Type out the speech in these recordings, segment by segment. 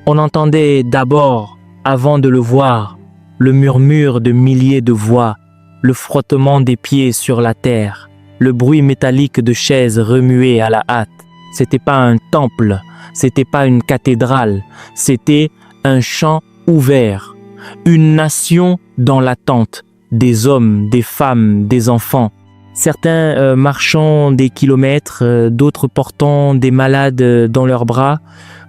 On entendait d'abord, avant de le voir, le murmure de milliers de voix, le frottement des pieds sur la terre, le bruit métallique de chaises remuées à la hâte. C'était pas un temple, c'était pas une cathédrale, c'était un champ ouvert, une nation dans l'attente, des hommes, des femmes, des enfants. Certains marchant des kilomètres, d'autres portant des malades dans leurs bras,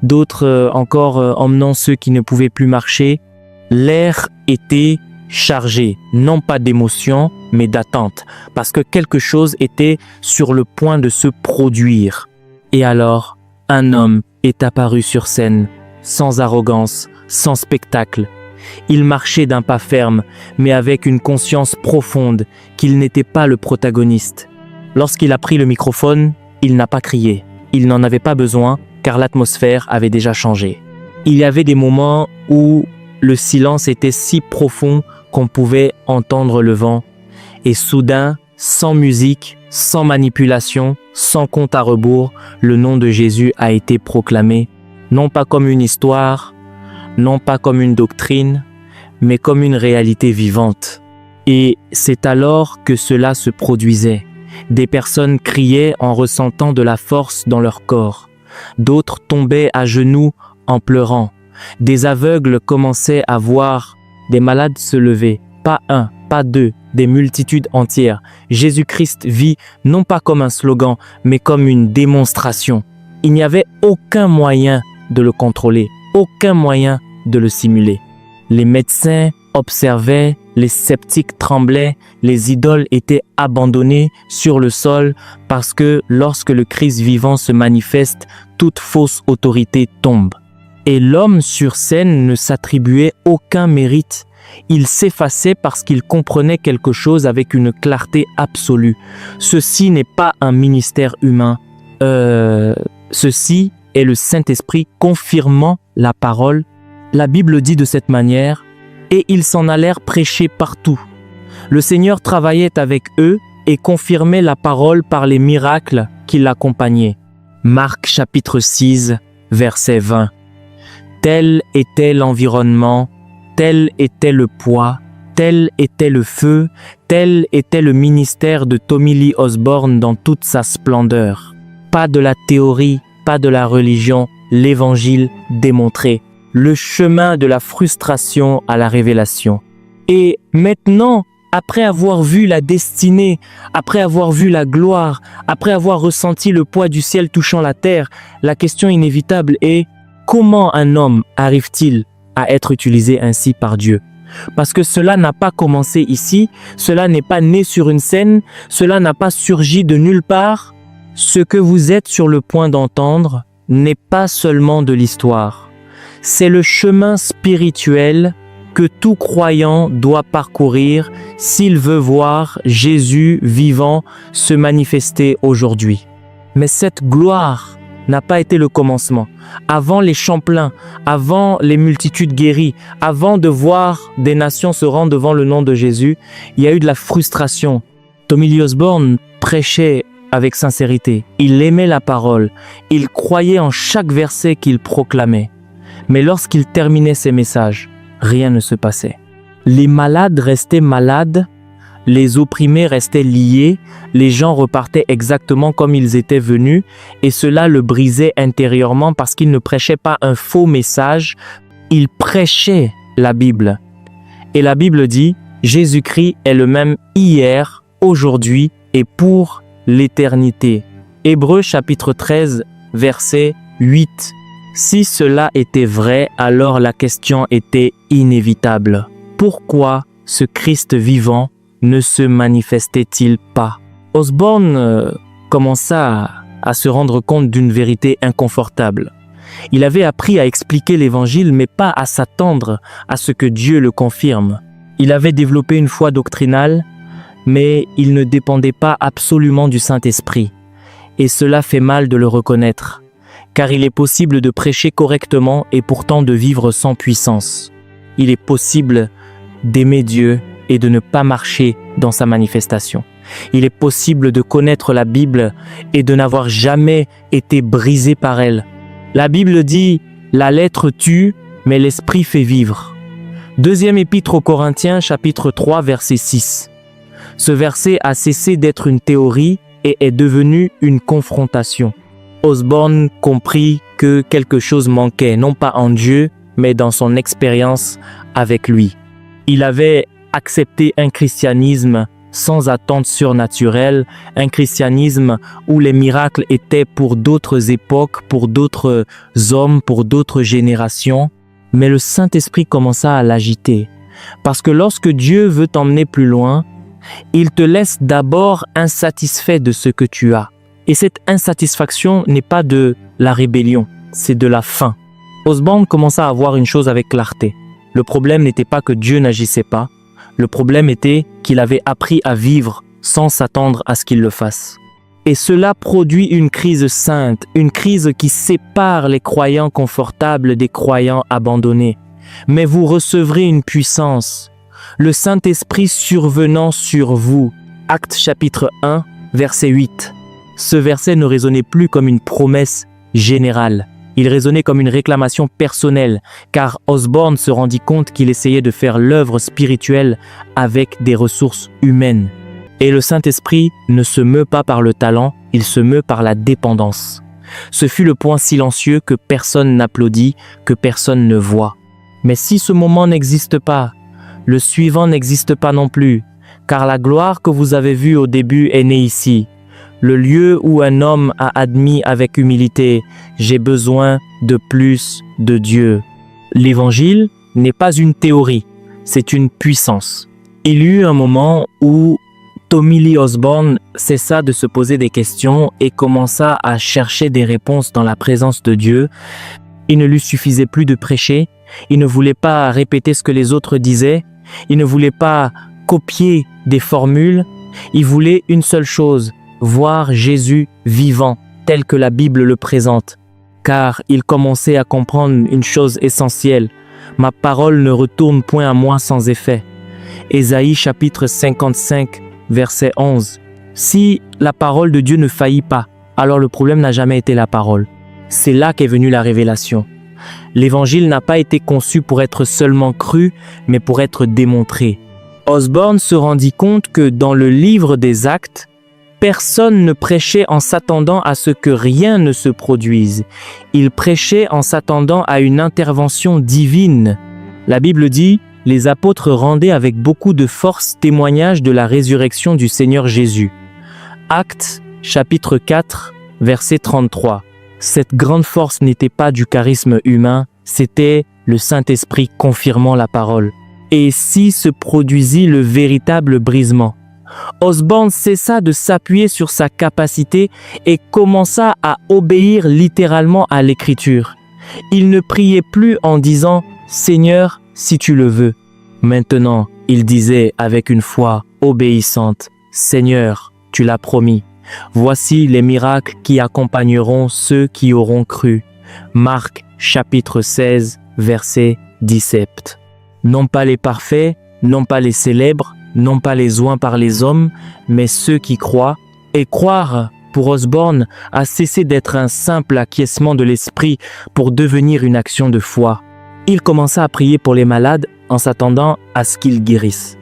d'autres encore emmenant ceux qui ne pouvaient plus marcher. L'air était chargé, non pas d'émotion, mais d'attente, parce que quelque chose était sur le point de se produire. Et alors, un homme est apparu sur scène, sans arrogance, sans spectacle. Il marchait d'un pas ferme, mais avec une conscience profonde qu'il n'était pas le protagoniste. Lorsqu'il a pris le microphone, il n'a pas crié. Il n'en avait pas besoin, car l'atmosphère avait déjà changé. Il y avait des moments où le silence était si profond qu'on pouvait entendre le vent. Et soudain, sans musique, sans manipulation, sans compte à rebours, le nom de Jésus a été proclamé, non pas comme une histoire, non pas comme une doctrine, mais comme une réalité vivante. Et c'est alors que cela se produisait. Des personnes criaient en ressentant de la force dans leur corps. D'autres tombaient à genoux en pleurant. Des aveugles commençaient à voir, des malades se lever, pas un, pas deux, des multitudes entières. Jésus-Christ vit non pas comme un slogan, mais comme une démonstration. Il n'y avait aucun moyen de le contrôler, aucun moyen de le simuler. Les médecins observaient, les sceptiques tremblaient, les idoles étaient abandonnées sur le sol parce que lorsque le Christ vivant se manifeste, toute fausse autorité tombe. Et l'homme sur scène ne s'attribuait aucun mérite. Il s'effaçait parce qu'il comprenait quelque chose avec une clarté absolue. Ceci n'est pas un ministère humain. Ceci est le Saint-Esprit confirmant la parole. La Bible dit de cette manière, « Et ils s'en allèrent prêcher partout. » Le Seigneur travaillait avec eux et confirmait la parole par les miracles qui l'accompagnaient. Marc chapitre 6, verset 20. Tel était l'environnement, tel était le poids, tel était le feu, tel était le ministère de Tommy Lee Osborne dans toute sa splendeur. Pas de la théorie, pas de la religion, l'évangile démontré. Le chemin de la frustration à la révélation. Et maintenant, après avoir vu la destinée, après avoir vu la gloire, après avoir ressenti le poids du ciel touchant la terre, la question inévitable est: comment un homme arrive-t-il à être utilisé ainsi par Dieu? Parce que cela n'a pas commencé ici, cela n'est pas né sur une scène, cela n'a pas surgi de nulle part. Ce que vous êtes sur le point d'entendre n'est pas seulement de l'histoire. C'est le chemin spirituel que tout croyant doit parcourir s'il veut voir Jésus vivant se manifester aujourd'hui. Mais cette gloire n'a pas été le commencement. Avant les champs pleins, avant les multitudes guéries, avant de voir des nations se rendre devant le nom de Jésus, il y a eu de la frustration. Tommy Lee Osborne prêchait avec sincérité. Il aimait la parole. Il croyait en chaque verset qu'il proclamait. Mais lorsqu'il terminait ses messages, rien ne se passait. Les malades restaient malades, les opprimés restaient liés, les gens repartaient exactement comme ils étaient venus, et cela le brisait intérieurement parce qu'il ne prêchait pas un faux message, il prêchait la Bible. Et la Bible dit, Jésus-Christ est le même hier, aujourd'hui et pour l'éternité. Hébreux chapitre 13, verset 8. Si cela était vrai, alors la question était inévitable. Pourquoi ce Christ vivant ne se manifestait-il pas? Osborne commença à se rendre compte d'une vérité inconfortable. Il avait appris à expliquer l'évangile, mais pas à s'attendre à ce que Dieu le confirme. Il avait développé une foi doctrinale, mais il ne dépendait pas absolument du Saint-Esprit. Et cela fait mal de le reconnaître. Car il est possible de prêcher correctement et pourtant de vivre sans puissance. Il est possible d'aimer Dieu et de ne pas marcher dans sa manifestation. Il est possible de connaître la Bible et de n'avoir jamais été brisé par elle. La Bible dit La lettre tue, mais l'esprit fait vivre. Deuxième épître aux Corinthiens, chapitre 3, verset 6. Ce verset a cessé d'être une théorie et est devenu une confrontation. Osborne comprit que quelque chose manquait, non pas en Dieu, mais dans son expérience avec lui. Il avait accepté un christianisme sans attente surnaturelle, un christianisme où les miracles étaient pour d'autres époques, pour d'autres hommes, pour d'autres générations. Mais le Saint-Esprit commença à l'agiter. Parce que lorsque Dieu veut t'emmener plus loin, il te laisse d'abord insatisfait de ce que tu as. Et cette insatisfaction n'est pas de la rébellion, c'est de la faim. Osborne commença à voir une chose avec clarté. Le problème n'était pas que Dieu n'agissait pas. Le problème était qu'il avait appris à vivre sans s'attendre à ce qu'il le fasse. Et cela produit une crise sainte, une crise qui sépare les croyants confortables des croyants abandonnés. Mais vous recevrez une puissance, le Saint-Esprit survenant sur vous. Actes chapitre 1, verset 8. Ce verset ne résonnait plus comme une promesse générale. Il résonnait comme une réclamation personnelle, car Osborne se rendit compte qu'il essayait de faire l'œuvre spirituelle avec des ressources humaines. Et le Saint-Esprit ne se meut pas par le talent, il se meut par la dépendance. Ce fut le point silencieux que personne n'applaudit, que personne ne voit. Mais si ce moment n'existe pas, le suivant n'existe pas non plus, car la gloire que vous avez vue au début est née ici. Le lieu où un homme a admis avec humilité « J'ai besoin de plus de Dieu ». L'Évangile n'est pas une théorie, c'est une puissance. Il y eut un moment où Tommy Lee Osborne cessa de se poser des questions et commença à chercher des réponses dans la présence de Dieu. Il ne lui suffisait plus de prêcher, il ne voulait pas répéter ce que les autres disaient, il ne voulait pas copier des formules, il voulait une seule chose, voir Jésus vivant, tel que la Bible le présente. Car il commençait à comprendre une chose essentielle, ma parole ne retourne point à moi sans effet. Ésaïe chapitre 55, verset 11. Si la parole de Dieu ne faillit pas, alors le problème n'a jamais été la parole. C'est là qu'est venue la révélation. L'évangile n'a pas été conçu pour être seulement cru, mais pour être démontré. Osborne se rendit compte que dans le livre des Actes, personne ne prêchait en s'attendant à ce que rien ne se produise. Il prêchait en s'attendant à une intervention divine. La Bible dit, les apôtres rendaient avec beaucoup de force témoignage de la résurrection du Seigneur Jésus. Actes, chapitre 4, verset 33. Cette grande force n'était pas du charisme humain, c'était le Saint-Esprit confirmant la parole. Et si se produisit le véritable brisement. Osborne cessa de s'appuyer sur sa capacité et commença à obéir littéralement à l'Écriture. Il ne priait plus en disant « Seigneur, si tu le veux ». Maintenant, il disait avec une foi obéissante « Seigneur, tu l'as promis. Voici les miracles qui accompagneront ceux qui auront cru. » Marc chapitre 16, verset 17. Non pas les parfaits, non pas les célèbres, non pas les oints par les hommes, mais ceux qui croient. Et croire, pour Osborne, a cessé d'être un simple acquiescement de l'esprit pour devenir une action de foi. Il commença à prier pour les malades en s'attendant à ce qu'ils guérissent.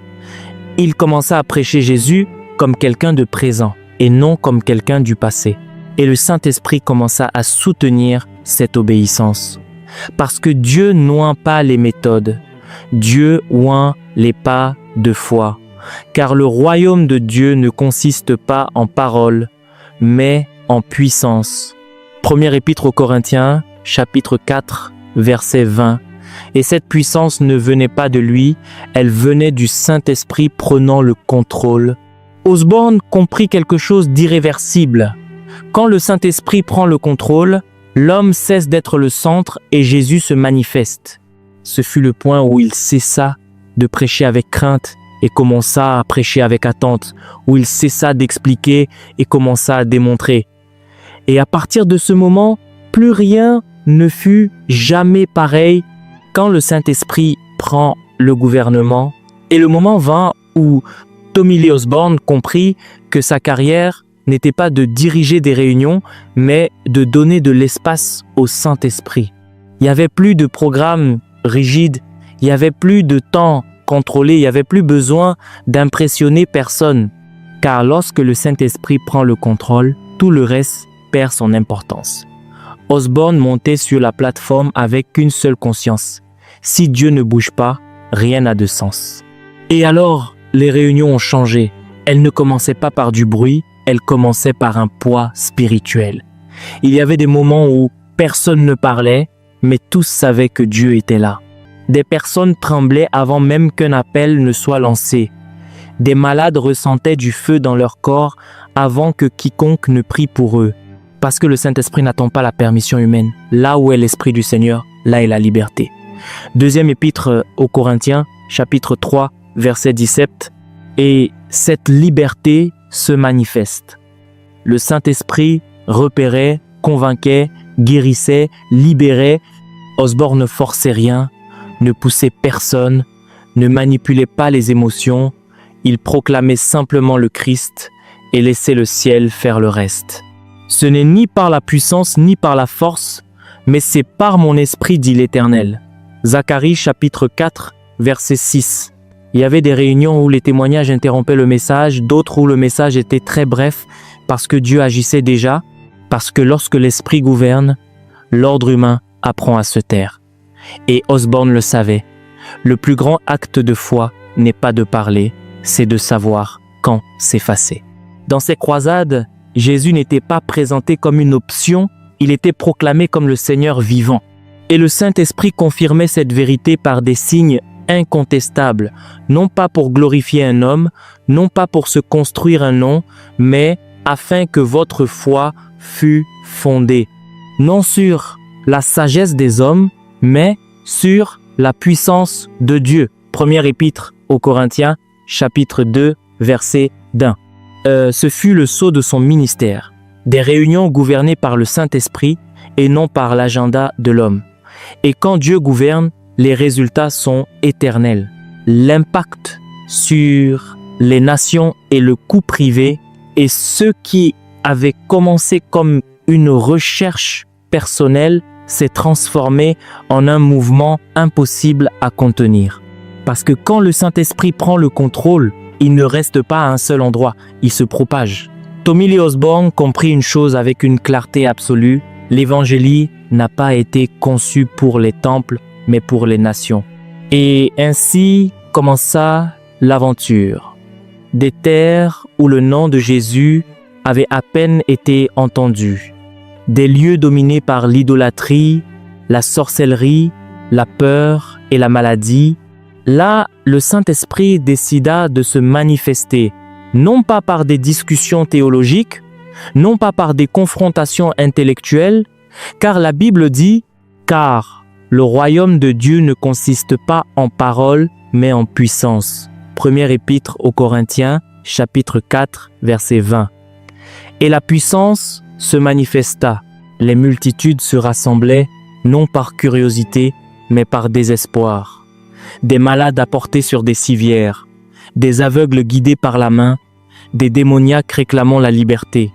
Il commença à prêcher Jésus comme quelqu'un de présent et non comme quelqu'un du passé. Et le Saint-Esprit commença à soutenir cette obéissance. Parce que Dieu n'oint pas les méthodes. Dieu oint les pas de foi. Car le royaume de Dieu ne consiste pas en paroles, mais en puissance. Première épître aux Corinthiens, chapitre 4, verset 20. Et cette puissance ne venait pas de lui, elle venait du Saint-Esprit prenant le contrôle. Osborne comprit quelque chose d'irréversible. Quand le Saint-Esprit prend le contrôle, l'homme cesse d'être le centre et Jésus se manifeste. Ce fut le point où il cessa de prêcher avec crainte et commença à prêcher avec attente, où il cessa d'expliquer et commença à démontrer. Et à partir de ce moment, plus rien ne fut jamais pareil quand le Saint-Esprit prend le gouvernement. Et le moment vint où Tommy Lee Osborne comprit que sa carrière n'était pas de diriger des réunions, mais de donner de l'espace au Saint-Esprit. Il n'y avait plus de programme rigide, il n'y avait plus de temps contrôlé, il n'y avait plus besoin d'impressionner personne. Car lorsque le Saint-Esprit prend le contrôle, tout le reste perd son importance. Osborne montait sur la plateforme avec une seule conscience. Si Dieu ne bouge pas, rien n'a de sens. Et alors, les réunions ont changé. Elles ne commençaient pas par du bruit, elles commençaient par un poids spirituel. Il y avait des moments où personne ne parlait, mais tous savaient que Dieu était là. Des personnes tremblaient avant même qu'un appel ne soit lancé. Des malades ressentaient du feu dans leur corps avant que quiconque ne prie pour eux. Parce que le Saint-Esprit n'attend pas la permission humaine. Là où est l'Esprit du Seigneur, là est la liberté. Deuxième épître aux Corinthiens, chapitre 3, verset 17. Et cette liberté se manifeste. Le Saint-Esprit repérait, convainquait, guérissait, libérait. Osborne ne forçait rien, ne poussait personne, ne manipulait pas les émotions. Il proclamait simplement le Christ et laissait le ciel faire le reste. Ce n'est ni par la puissance ni par la force, mais c'est par mon esprit, dit l'Éternel. Zacharie chapitre 4, verset 6. Il y avait des réunions où les témoignages interrompaient le message, d'autres où le message était très bref parce que Dieu agissait déjà, parce que lorsque l'esprit gouverne, l'ordre humain apprend à se taire. Et Osborne le savait. Le plus grand acte de foi n'est pas de parler, c'est de savoir quand s'effacer. Dans ces croisades, Jésus n'était pas présenté comme une option, il était proclamé comme le Seigneur vivant. Et le Saint-Esprit confirmait cette vérité par des signes incontestables, non pas pour glorifier un homme, non pas pour se construire un nom, mais afin que votre foi fût fondée, non sur la sagesse des hommes, mais sur la puissance de Dieu. Première épître aux Corinthiens, chapitre 2, verset 1. Ce fut le sceau de son ministère, des réunions gouvernées par le Saint-Esprit et non par l'agenda de l'homme. Et quand Dieu gouverne, les résultats sont éternels. L'impact sur les nations et le coût privé, et ce qui avait commencé comme une recherche personnelle s'est transformé en un mouvement impossible à contenir. Parce que quand le Saint-Esprit prend le contrôle, il ne reste pas à un seul endroit, il se propage. Tommy Lee Osborne comprit une chose avec une clarté absolue, l'évangile n'a pas été conçu pour les temples, mais pour les nations. Et ainsi commença l'aventure. Des terres où le nom de Jésus avait à peine été entendu. Des lieux dominés par l'idolâtrie, la sorcellerie, la peur et la maladie. Là, le Saint-Esprit décida de se manifester, non pas par des discussions théologiques, non pas par des confrontations intellectuelles, car la Bible dit « Car le royaume de Dieu ne consiste pas en paroles, mais en puissance. » Première épître aux Corinthiens, chapitre 4, verset 20. Et la puissance se manifesta. Les multitudes se rassemblaient, non par curiosité, mais par désespoir. Des malades apportés sur des civières, des aveugles guidés par la main, des démoniaques réclamant la liberté.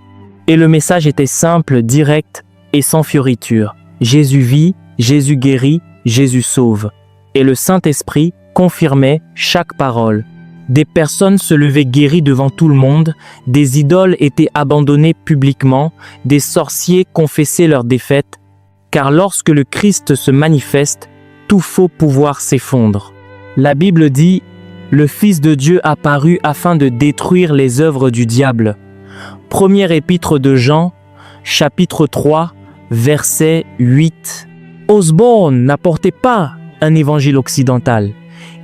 Et le message était simple, direct et sans fioriture. Jésus vit, Jésus guérit, Jésus sauve. Et le Saint-Esprit confirmait chaque parole. Des personnes se levaient guéries devant tout le monde, des idoles étaient abandonnées publiquement, des sorciers confessaient leur défaite, car lorsque le Christ se manifeste, tout faux pouvoir s'effondre. La Bible dit « Le Fils de Dieu apparut afin de détruire les œuvres du diable ». Première épître de Jean, chapitre 3, verset 8. Osborne n'apportait pas un évangile occidental.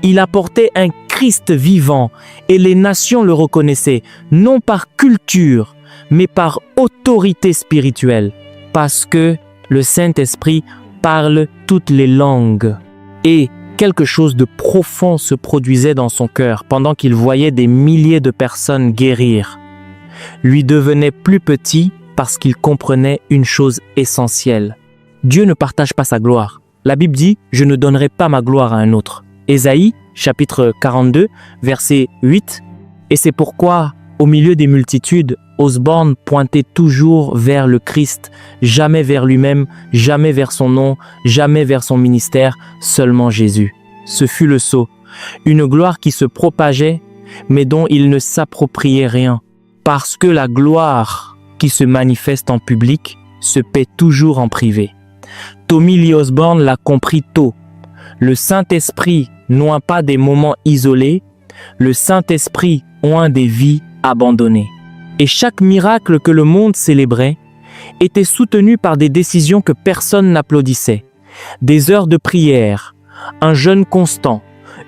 Il apportait un Christ vivant et les nations le reconnaissaient, non par culture, mais par autorité spirituelle, parce que le Saint-Esprit parle toutes les langues. Et quelque chose de profond se produisait dans son cœur pendant qu'il voyait des milliers de personnes guérir. Lui devenait plus petit parce qu'il comprenait une chose essentielle. Dieu ne partage pas sa gloire. La Bible dit « Je ne donnerai pas ma gloire à un autre ». Ésaïe, chapitre 42, verset 8. Et c'est pourquoi Au milieu des multitudes, Osborne pointait toujours vers le Christ, jamais vers lui-même, jamais vers son nom, jamais vers son ministère, seulement Jésus. Ce fut le sceau, une gloire qui se propageait, mais dont il ne s'appropriait rien, parce que la gloire qui se manifeste en public se paie toujours en privé. Tommy Lee Osborne l'a compris tôt. Le Saint-Esprit n'oint pas des moments isolés, le Saint-Esprit oint des vies abandonnées. Et chaque miracle que le monde célébrait était soutenu par des décisions que personne n'applaudissait. Des heures de prière, un jeûne constant,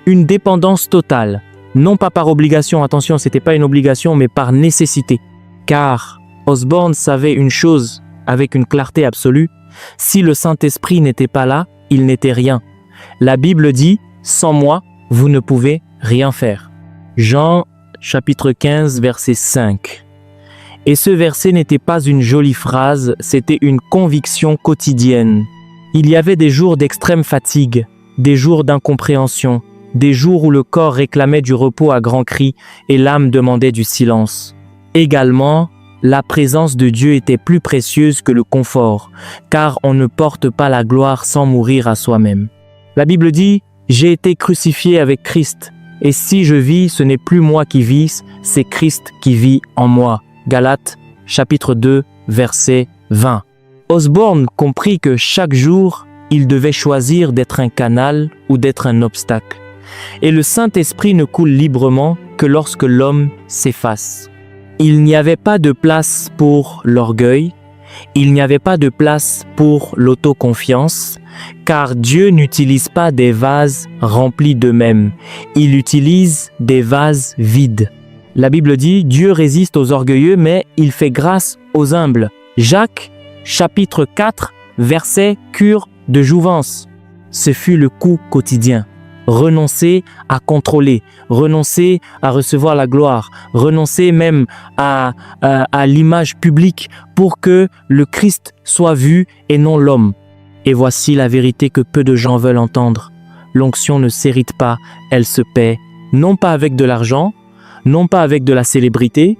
une dépendance totale, non pas par obligation, attention, c'était pas une obligation, mais par nécessité. Car Osborne savait une chose avec une clarté absolue, si le Saint-Esprit n'était pas là, il n'était rien. La Bible dit, sans moi, vous ne pouvez rien faire. Jean chapitre 15, verset 5. Et ce verset n'était pas une jolie phrase, c'était une conviction quotidienne. Il y avait des jours d'extrême fatigue, des jours d'incompréhension, des jours où le corps réclamait du repos à grands cris et l'âme demandait du silence. Également, la présence de Dieu était plus précieuse que le confort, car on ne porte pas la gloire sans mourir à soi-même. La Bible dit « J'ai été crucifié avec Christ, et si je vis, ce n'est plus moi qui vis, c'est Christ qui vit en moi. » Galates, chapitre 2, verset 20. Osborne comprit que chaque jour, il devait choisir d'être un canal ou d'être un obstacle. Et le Saint-Esprit ne coule librement que lorsque l'homme s'efface. Il n'y avait pas de place pour l'orgueil, il n'y avait pas de place pour l'autoconfiance, car Dieu n'utilise pas des vases remplis d'eux-mêmes, il utilise des vases vides. La Bible dit, Dieu résiste aux orgueilleux, mais il fait grâce aux humbles. Jacques, chapitre 4, verset cure de jouvence. Ce fut le coup quotidien. Renoncer à contrôler, renoncer à recevoir la gloire, renoncer même à l'image publique pour que le Christ soit vu et non l'homme. Et voici la vérité que peu de gens veulent entendre. L'onction ne s'hérite pas, elle se paie, non pas avec de l'argent, non pas avec de la célébrité,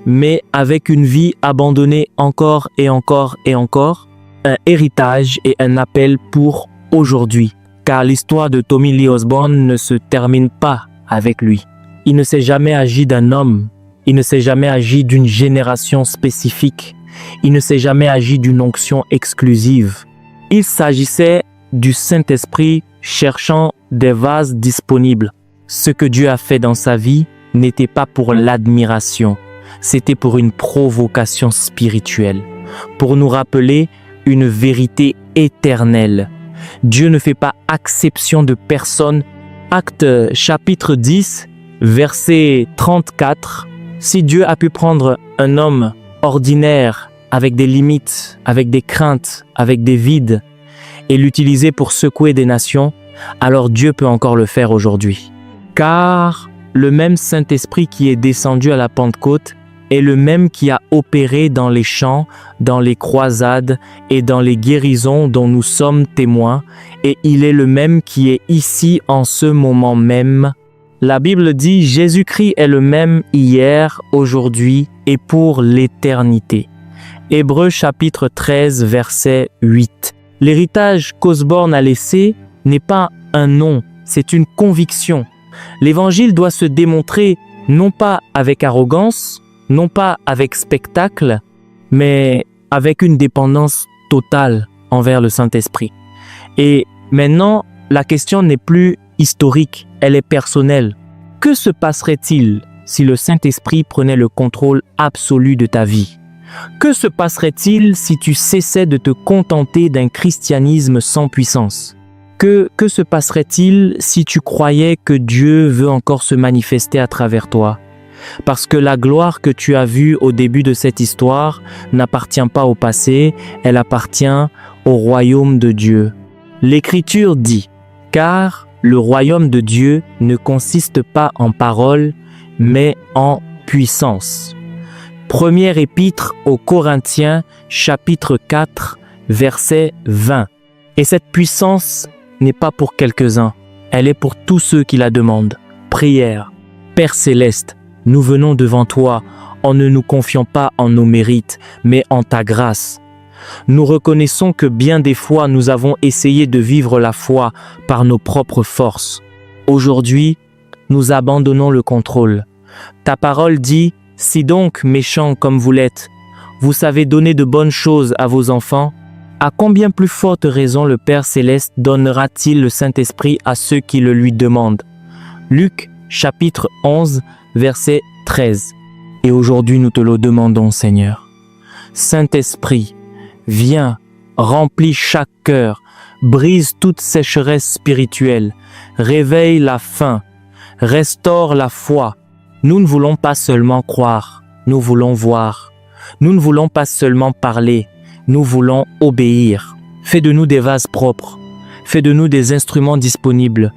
mais avec une vie abandonnée encore et encore et encore, un héritage et un appel pour aujourd'hui. Car l'histoire de Tommy Lee Osborne ne se termine pas avec lui. Il ne s'est jamais agi d'un homme, il ne s'est jamais agi d'une génération spécifique, il ne s'est jamais agi d'une onction exclusive. Il s'agissait du Saint-Esprit cherchant des vases disponibles. Ce que Dieu a fait dans sa vie n'était pas pour l'admiration, c'était pour une provocation spirituelle, pour nous rappeler une vérité éternelle. Dieu ne fait pas exception de personne. Acte chapitre 10, verset 34. Si Dieu a pu prendre un homme ordinaire avec des limites, avec des craintes, avec des vides et l'utiliser pour secouer des nations, alors Dieu peut encore le faire aujourd'hui. Car le même Saint-Esprit qui est descendu à la Pentecôte est le même qui a opéré dans les champs, dans les croisades et dans les guérisons dont nous sommes témoins, et il est le même qui est ici en ce moment même. La Bible dit « Jésus-Christ est le même hier, aujourd'hui et pour l'éternité ». Hébreux chapitre 13, verset 8. L'héritage qu'Osborne a laissé n'est pas un nom, c'est une conviction. L'évangile doit se démontrer non pas avec arrogance, non pas avec spectacle, mais avec une dépendance totale envers le Saint-Esprit. Et maintenant, la question n'est plus historique, elle est personnelle. Que se passerait-il si le Saint-Esprit prenait le contrôle absolu de ta vie? Que se passerait-il si tu cessais de te contenter d'un christianisme sans puissance? Que se passerait-il si tu croyais que Dieu veut encore se manifester à travers toi? Parce que la gloire que tu as vue au début de cette histoire n'appartient pas au passé, elle appartient au royaume de Dieu. L'Écriture dit, « Car le royaume de Dieu ne consiste pas en paroles, mais en puissance. » Première épître aux Corinthiens, chapitre 4, verset 20. Et cette puissance n'est pas pour quelques-uns, elle est pour tous ceux qui la demandent. Prière. Père céleste, Nous venons devant toi en ne nous confiant pas en nos mérites, mais en ta grâce. Nous reconnaissons que bien des fois nous avons essayé de vivre la foi par nos propres forces. Aujourd'hui, nous abandonnons le contrôle. Ta parole dit, « Si donc, méchants comme vous l'êtes, vous savez donner de bonnes choses à vos enfants, à combien plus forte raison le Père Céleste donnera-t-il le Saint-Esprit à ceux qui le lui demandent ?» Luc, chapitre 11, verset 13. Et aujourd'hui, nous te le demandons, Seigneur. Saint-Esprit, viens, remplis chaque cœur, brise toute sécheresse spirituelle, réveille la faim, restaure la foi. Nous ne voulons pas seulement croire, nous voulons voir. Nous ne voulons pas seulement parler, nous voulons obéir. Fais de nous des vases propres, fais de nous des instruments disponibles,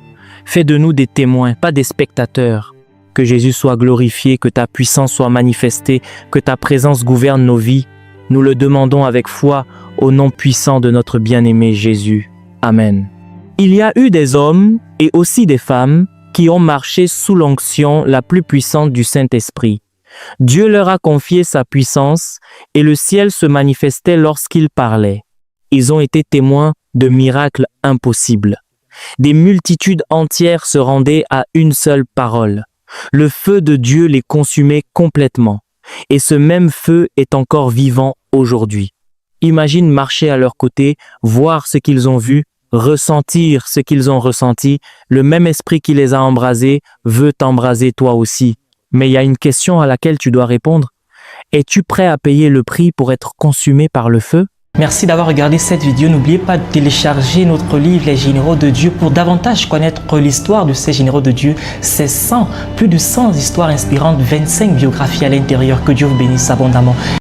fais de nous des témoins, pas des spectateurs. Que Jésus soit glorifié, que ta puissance soit manifestée, que ta présence gouverne nos vies. Nous le demandons avec foi au nom puissant de notre bien-aimé Jésus. Amen. Il y a eu des hommes et aussi des femmes qui ont marché sous l'onction la plus puissante du Saint-Esprit. Dieu leur a confié sa puissance et le ciel se manifestait lorsqu'ils parlaient. Ils ont été témoins de miracles impossibles. Des multitudes entières se rendaient à une seule parole. Le feu de Dieu les consumait complètement. Et ce même feu est encore vivant aujourd'hui. Imagine marcher à leur côté, voir ce qu'ils ont vu, ressentir ce qu'ils ont ressenti. Le même esprit qui les a embrasés veut t'embraser toi aussi. Mais il y a une question à laquelle tu dois répondre. Es-tu prêt à payer le prix pour être consumé par le feu? Merci d'avoir regardé cette vidéo. N'oubliez pas de télécharger notre livre Les Généraux de Dieu pour davantage connaître l'histoire de ces généraux de Dieu. C'est plus de 100 histoires inspirantes, 25 biographies à l'intérieur. Que Dieu vous bénisse abondamment.